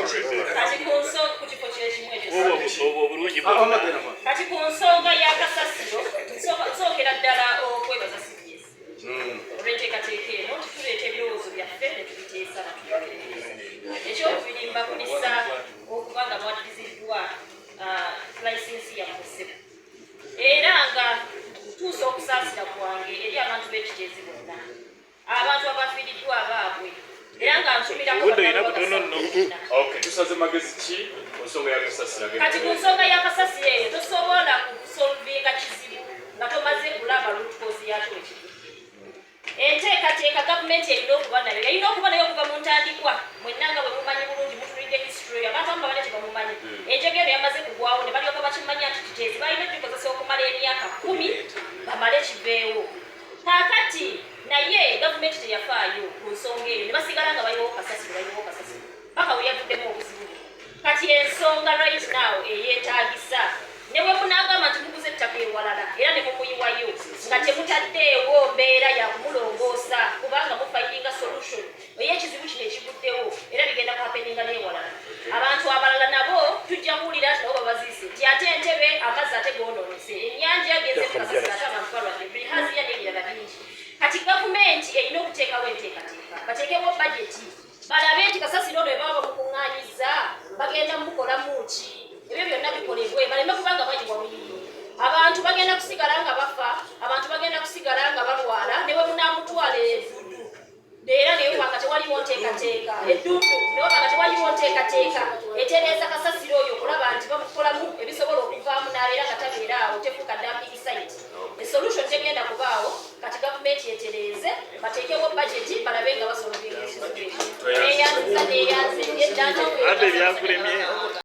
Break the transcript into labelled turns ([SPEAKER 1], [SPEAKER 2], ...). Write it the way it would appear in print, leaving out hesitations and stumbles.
[SPEAKER 1] kati ku nsonga ku kifo ky'ekimu ekyo kati ku nsonga ya kasasiro nsookera ddala okwebaza CBS olw'enteekateeka eno tuleeta ebirowoozo byaffe ne tubiteesa ekyokubiri mbakulisa okuba nga mwaddiziddwa layisinsi yammuzemu era nga tuusa okusaasira kwange eri abantu b'ekiteezi bonna abantu abafiiriddwa abaabwe era nga nsumirako
[SPEAKER 2] tusaze magezi ki ku nsonga y'akasasiro
[SPEAKER 1] kati ku nsonga y'akasasiro eyo tosobola kusolvinga kizibu nga tomaze kulaba lutukozi yakyo ekizibu enteekateeka gavumenti erina okuba nayo erina okuba nayo okuva mu ntandikwa mwennanga bwe mumanyi bulungi mutulidde history abantu abamu babane tebamumanyi enjega eno yamaze kugwawo ne balyoka bakimanya nti kiteezi balina tukozesa okumala emyaka 10 bamale kiveewo kaakati naye gavumenti teyafaayo ku nsonga eyo ne basigala nga bayiwo kasasiro paka we yavuddemu obuzibu kati ensonga right now eyeetaagisa ne bwe munagamba nti muguze ettaka ewalala era ne mumuyiwayo nga temutaddeewo mbeera ya kumulongoosa kubanga mufayinga solution ey'ekizibu kino ekiguddewo era bigenda kuhapeninga n'ewalala abantu abalala nabo tujja kuwulira nti nabo babaziise nti ate entebe amazzi ate goonoonese ennyanja yagenze mukasasira ate abantu balwadde bihaziya n'ebirala bingi kati gavumenti erina okuteekawo enteekateeka bateekewo bajeti balabe nti kasasiro ono bwe baba bamukuŋŋaanyiza bagenda mumukolamu ki ebyo byonna bikolebwe baleme kubanga bayiwa buyiyi abantu bagenda kusigala nga bafa abantu bagenda kusigala nga balwala ne bwe munaamutwala eddudu era naye wanga tewaliwo nteekateeka eddundu naye wanga tewaliwo nteekateeka etereeza kasasiro oyo okulaba nti bamukolamu ebisobola okuvaamu n'abeera nga tabeera awo tefuuka dumping site esolution tegenda kubaawo kati gavumenti etereeze bateekewo bajeti balabe nga basolvinga ekizibu ekyo neyanziza neyanze eddanga